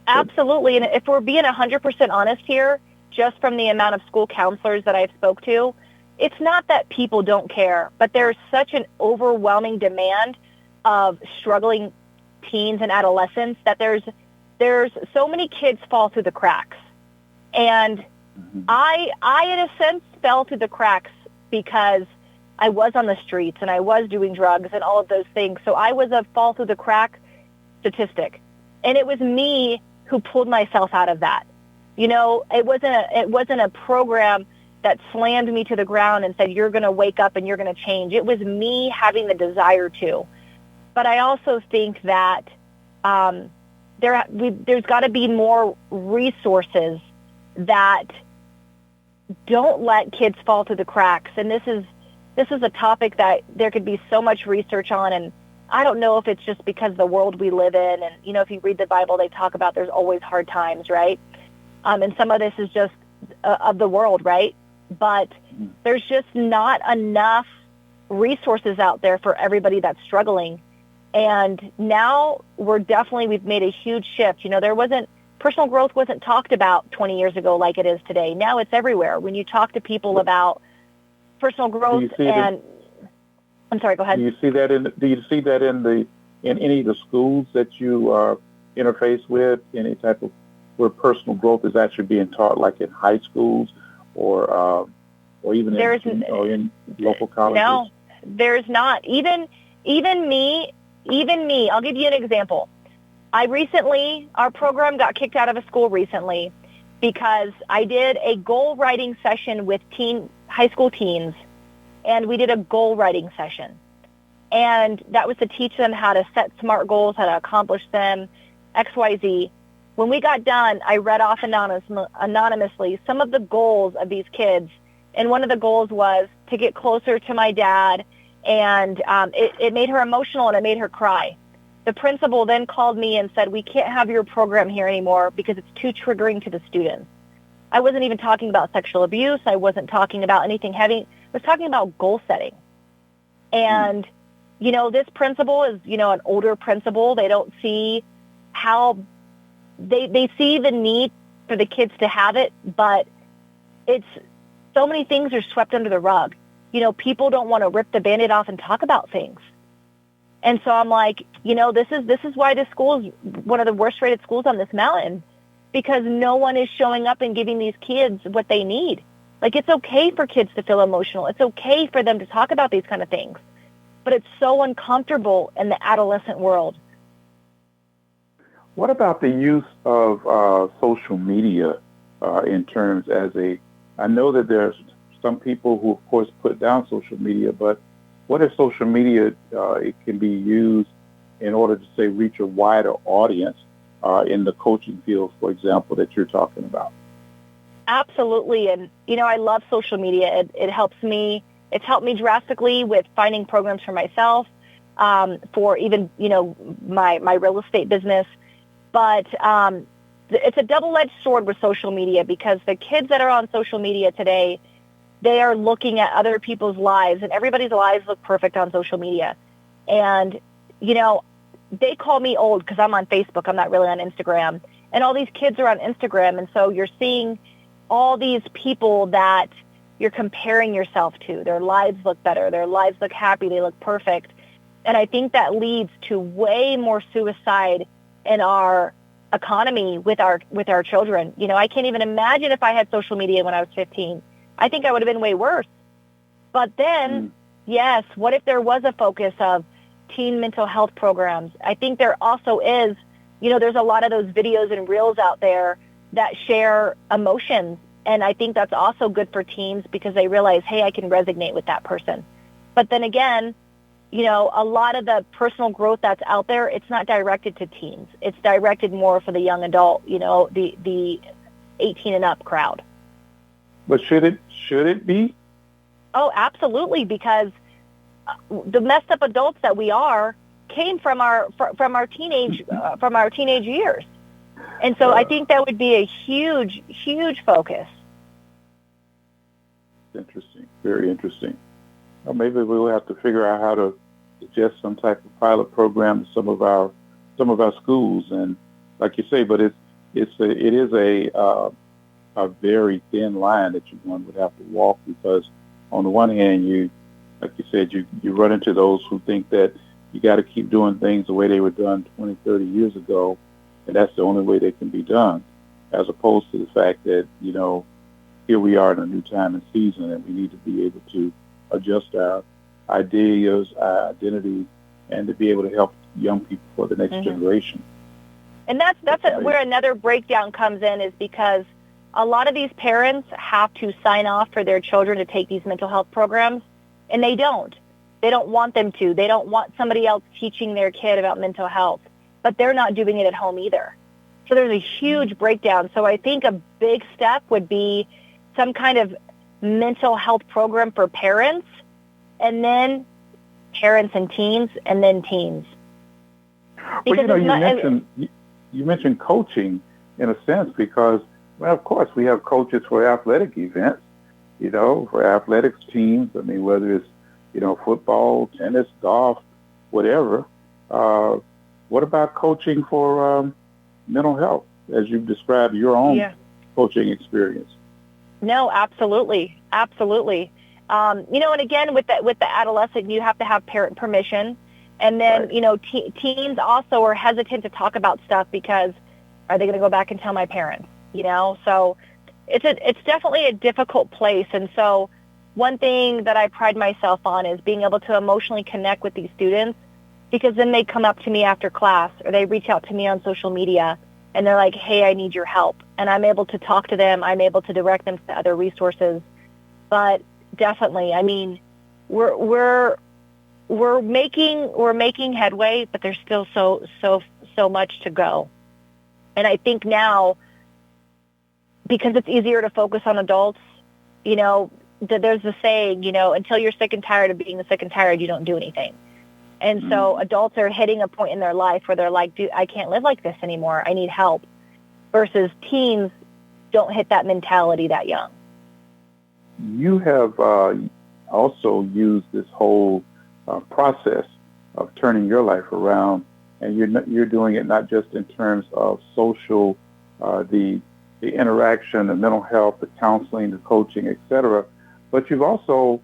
Absolutely. And if we're being 100% honest here, just from the amount of school counselors that I've spoke to, it's not that people don't care, but there's such an overwhelming demand of struggling teens and adolescents that there's there's so many kids fall through the cracks. And I, in a sense, fell through the cracks because I was on the streets and I was doing drugs and all of those things. So I was a fall through the crack statistic. And it was me who pulled myself out of that. You know, it wasn't a program that slammed me to the ground and said, you're going to wake up and you're going to change. It was me having the desire to. But I also think that there's got to be more resources that don't let kids fall through the cracks. And this is a topic that there could be so much research on, and I don't know if it's just because of the world we live in. And, you know, if you read the Bible, they talk about there's always hard times, right? And some of this is just of the world, right? But there's just not enough resources out there for everybody that's struggling. And now we've made a huge shift. You know, personal growth wasn't talked about 20 years ago like it is today. Now it's everywhere. When you talk to people about personal growth I'm sorry, go ahead. Do you see that in any of the schools that you interface with, any type of where personal growth is actually being taught, like in high schools or even in local colleges? No, there's not. Even me, I'll give you an example. Our program got kicked out of a school recently because I did a goal writing session with high school teens, and we did a goal writing session. And that was to teach them how to set SMART goals, how to accomplish them, XYZ. When we got done, I read off anonymously some of the goals of these kids. And one of the goals was to get closer to my dad, and it made her emotional and it made her cry. The principal then called me and said, we can't have your program here anymore because it's too triggering to the students. I wasn't even talking about sexual abuse. I wasn't talking about anything heavy. I was talking about goal setting. And, you know, this principal is, you know, an older principal. They don't see how they see the need for the kids to have it, but it's so many things are swept under the rug. You know, people don't want to rip the Band-Aid off and talk about things. And so I'm like, you know, this is why this school is one of the worst rated schools on this mountain, because no one is showing up and giving these kids what they need. Like, it's okay for kids to feel emotional. It's okay for them to talk about these kind of things, but it's so uncomfortable in the adolescent world. What about the use of social media in terms I know that there's some people who, of course, put down social media, but what if social media, it can be used in order to, say, reach a wider audience in the coaching field, for example, that you're talking about? Absolutely. And, you know, I love social media. It helps me. It's helped me drastically with finding programs for myself, for even, you know, my real estate business. But it's a double-edged sword with social media, because the kids that are on social media today, they are looking at other people's lives, and everybody's lives look perfect on social media. And, you know, they call me old because I'm on Facebook. I'm not really on Instagram. And all these kids are on Instagram, and so you're seeing all these people that you're comparing yourself to. Their lives look better. Their lives look happy. They look perfect. And I think that leads to way more suicide in our economy with our children. You know, I can't even imagine if I had social media when I was 15. I think I would have been way worse. But then, yes, what if there was a focus of teen mental health programs? I think there also is, you know, there's a lot of those videos and reels out there that share emotions. And I think that's also good for teens, because they realize, hey, I can resonate with that person. But then again, you know, a lot of the personal growth that's out there, it's not directed to teens. It's directed more for the young adult, you know, the 18 and up crowd. But should it be? Oh, absolutely, because the messed up adults that we are came from our teenage years. And so I think that would be a huge focus. Interesting. Very interesting. Well, maybe we'll have to figure out how to suggest some type of pilot program to some of our schools. And like you say, but it is a very thin line that one would have to walk, because on the one hand, you, like you said, you run into those who think that you got to keep doing things the way they were done 20, 30 years ago. and that's the only way they can be done, as opposed to the fact that, here we are in a new time and season, and we need to be able to adjust our ideas, our identity, and to be able to help young people for the next generation. And that's where another breakdown comes in, is because a lot of these parents have to sign off for their children to take these mental health programs, and they don't. They don't want them to. They don't want somebody else teaching their kid about mental health, but they're not doing it at home either. So there's a huge breakdown. So I think a big step would be some kind of mental health program for parents, and then parents and teens, and then teens. Well, you mentioned coaching in a sense because, well, of course, we have coaches for athletic events, for athletics teams. I mean, whether it's, football, tennis, golf, whatever. What about coaching for mental health, as you've described your own coaching experience? No, absolutely. Absolutely. And again, with the adolescent, you have to have parent permission. And then, right. Teens also are hesitant to talk about stuff because are they going to go back and tell my parents? So it's definitely a difficult place. And so one thing that I pride myself on is being able to emotionally connect with these students, because then they come up to me after class or they reach out to me on social media and they're like, hey, I need your help. And I'm able to talk to them. I'm able to direct them to other resources. But definitely, I mean, we're making headway, but there's still so much to go. And I think now, because it's easier to focus on adults, there's the saying, until you're sick and tired of being sick and tired, you don't do anything. And so adults are hitting a point in their life where they're like, dude, I can't live like this anymore. I need help. Versus teens don't hit that mentality that young. You have also used this whole process of turning your life around, and you're doing it not just in terms of social, the interaction, the mental health, the counseling, the coaching, etc., but you've also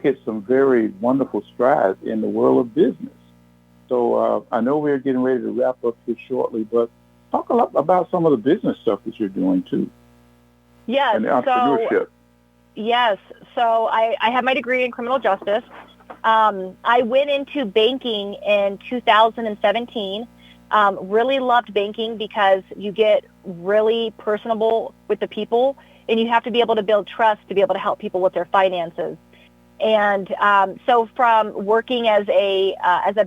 hit some very wonderful strides in the world of business. So I know we're getting ready to wrap up here shortly, but talk a lot about some of the business stuff that you're doing too. Yes. And the entrepreneurship. Yes. So I have my degree in criminal justice. I went into banking in 2017. Really loved banking because you get really personable with the people, and you have to be able to build trust to be able to help people with their finances. And so from working as a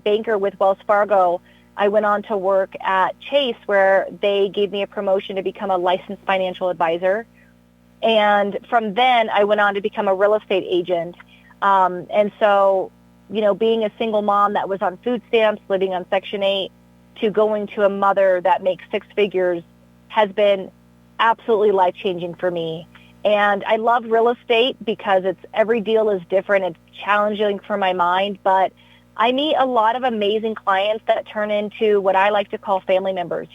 banker with Wells Fargo, I went on to work at Chase, where they gave me a promotion to become a licensed financial advisor. And from then, I went on to become a real estate agent. And so, being a single mom that was on food stamps, living on Section 8, to going to a mother that makes six figures has been absolutely life-changing for me. And I love real estate because every deal is different. It's challenging for my mind, but I meet a lot of amazing clients that turn into what I like to call family members.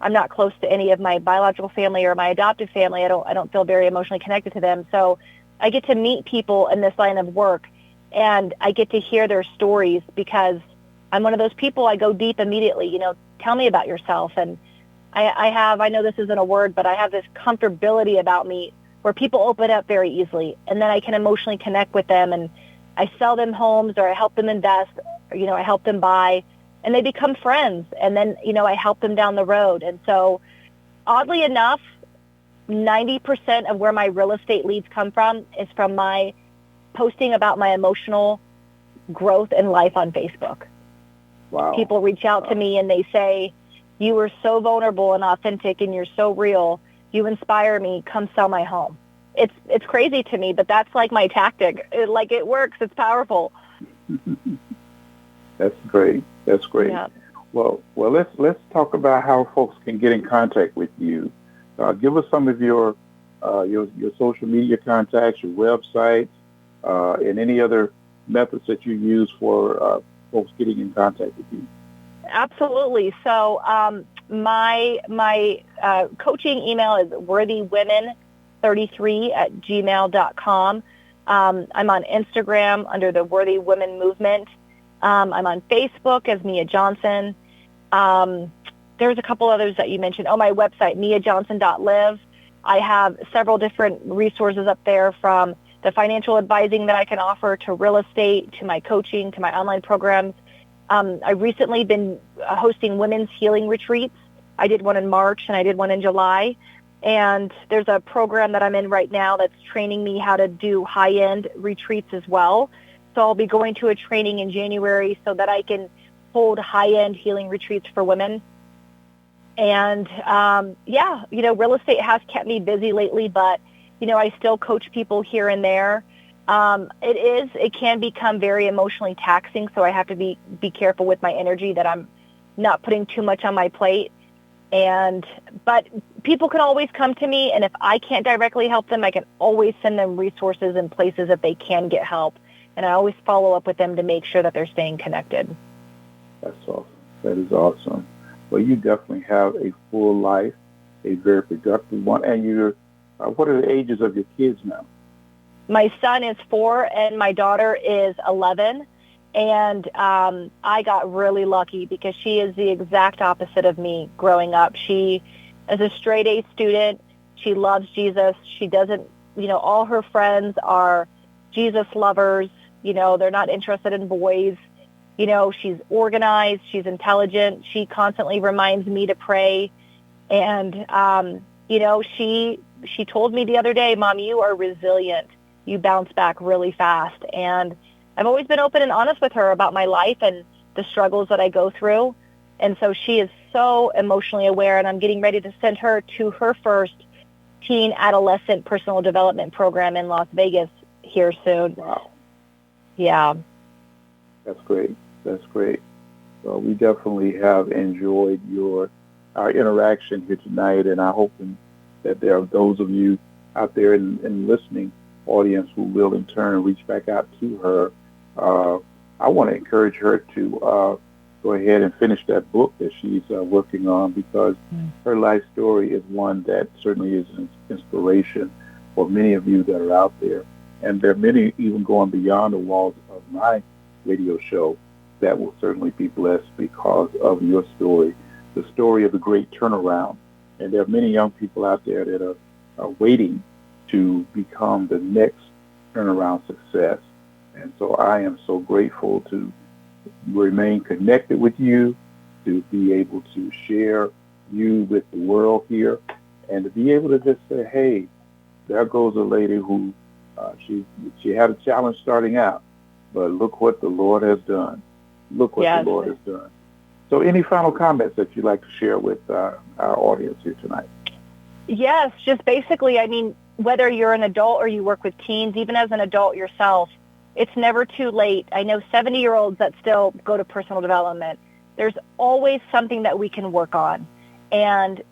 I'm not close to any of my biological family or my adoptive family. I don't feel very emotionally connected to them. So I get to meet people in this line of work, and I get to hear their stories because I'm one of those people. I go deep immediately. Tell me about yourself. And I know this isn't a word, but I have this comfortability about me where people open up very easily, and then I can emotionally connect with them, and I sell them homes, or I help them invest, or, I help them buy, and they become friends, and then, I help them down the road. And so oddly enough, 90% of where my real estate leads come from is from my posting about my emotional growth and life on Facebook. Wow. People reach out to me and they say, you were so vulnerable and authentic, and you're so real. You inspire me. Come sell my home. It's crazy to me, but that's like my tactic. It works. It's powerful. That's great. That's great. Yeah. Well, let's talk about how folks can get in contact with you. Give us some of your social media contacts, your website, and any other methods that you use for folks getting in contact with you. Absolutely. So my coaching email is worthywomen33@gmail.com. I'm on Instagram under the Worthy Women Movement. I'm on Facebook as Mia Johnson. there's a couple others that you mentioned. Oh, my website, miajohnson.live. I have several different resources up there, from the financial advising that I can offer to real estate, to my coaching, to my online programs. I've recently been hosting women's healing retreats. I did one in March and I did one in July. And there's a program that I'm in right now that's training me how to do high-end retreats as well. So I'll be going to a training in January so that I can hold high-end healing retreats for women. And real estate has kept me busy lately, but I still coach people here and there. It can become very emotionally taxing, so I have to be careful with my energy that I'm not putting too much on my plate. But people can always come to me, and if I can't directly help them, I can always send them resources and places that they can get help. And I always follow up with them to make sure that they're staying connected. That's awesome. That is awesome. Well, you definitely have a full life, a very productive one. And you're, what are the ages of your kids now? My son is 4 and my daughter is 11. And I got really lucky because she is the exact opposite of me growing up. She is a straight A student. She loves Jesus. She doesn't, all her friends are Jesus lovers. They're not interested in boys. She's organized. She's intelligent. She constantly reminds me to pray. And, she told me the other day, Mom, you are resilient. You bounce back really fast. And I've always been open and honest with her about my life and the struggles that I go through. And so she is so emotionally aware, and I'm getting ready to send her to her first teen adolescent personal development program in Las Vegas here soon. Wow. Yeah. That's great. That's great. Well, we definitely have enjoyed our interaction here tonight, and I'm hoping that there are those of you out there in listening audience who will in turn reach back out to her. I want to encourage her to go ahead and finish that book that she's working on, because her life story is one that certainly is an inspiration for many of you that are out there. And there are many even going beyond the walls of my radio show that will certainly be blessed because of your story, the story of the great turnaround. And there are many young people out there that are waiting to become the next turnaround success. And so I am so grateful to remain connected with you, to be able to share you with the world here, and to be able to just say, hey, there goes a lady who she had a challenge starting out, but look what the Lord has done. Look what the Lord has done. So any final comments that you'd like to share with our audience here tonight? Yes, just basically, whether you're an adult or you work with teens, even as an adult yourself, it's never too late. I know 70-year-olds that still go to personal development. There's always something that we can work on. And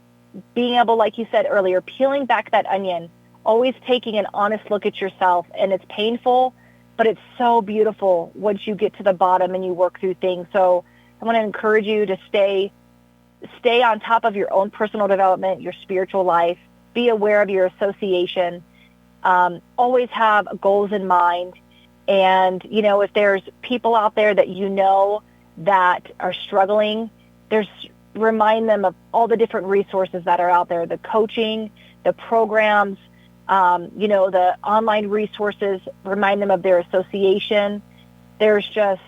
being able, like you said earlier, peeling back that onion, always taking an honest look at yourself. And it's painful, but it's so beautiful once you get to the bottom and you work through things. So I want to encourage you to stay on top of your own personal development, your spiritual life. Be aware of your association. Always have goals in mind. And, if there's people out there that that are struggling, remind them of all the different resources that are out there, the coaching, the programs, the online resources, remind them of their association. There's just,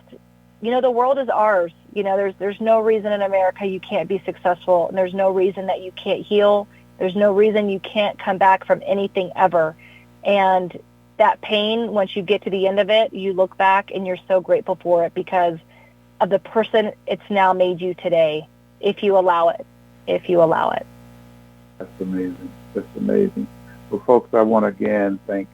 the world is ours. There's no reason in America you can't be successful, and there's no reason that you can't heal. There's no reason you can't come back from anything ever. And that pain, once you get to the end of it, you look back and you're so grateful for it because of the person it's now made you today, if you allow it. That's amazing. That's amazing. Well, folks, I want to again thank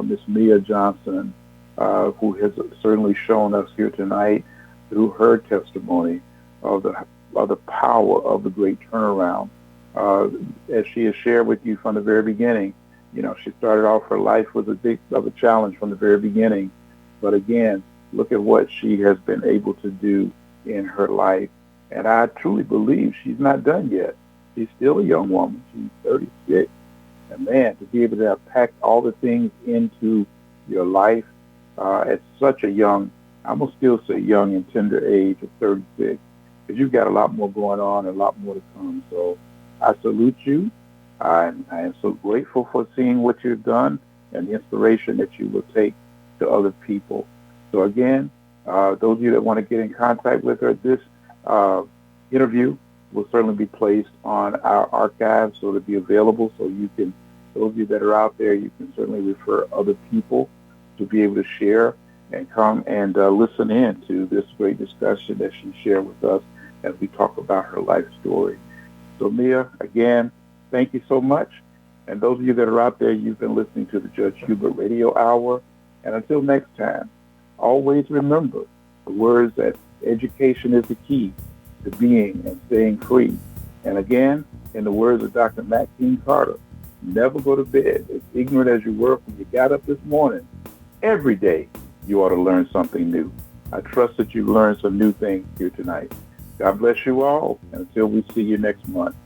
Miss Mia Johnson, who has certainly shown us here tonight through her testimony of the power of the great turnaround. As she has shared with you from the very beginning, she started off her life with a challenge from the very beginning. But again, look at what she has been able to do in her life. And I truly believe she's not done yet. She's still a young woman. She's 36. And man, to be able to have packed all the things into your life at such a young, I will still say young and tender age of 36, because you've got a lot more going on and a lot more to come. So I salute you. I am so grateful for seeing what you've done and the inspiration that you will take to other people. So again, those of you that want to get in contact with her, this interview will certainly be placed on our archives, so it'll be available. So you can, those of you that are out there, you can certainly refer other people to be able to share and come and listen in to this great discussion that she shared with us as we talk about her life story. So Mia, again, thank you so much. And those of you that are out there, you've been listening to the Judge Hubert Radio Hour. And until next time, always remember the words that education is the key to being and staying free. And again, in the words of Dr. Maxine Carter, never go to bed as ignorant as you were when you got up this morning. Every day, you ought to learn something new. I trust that you learned some new things here tonight. God bless you all, and until we see you next month,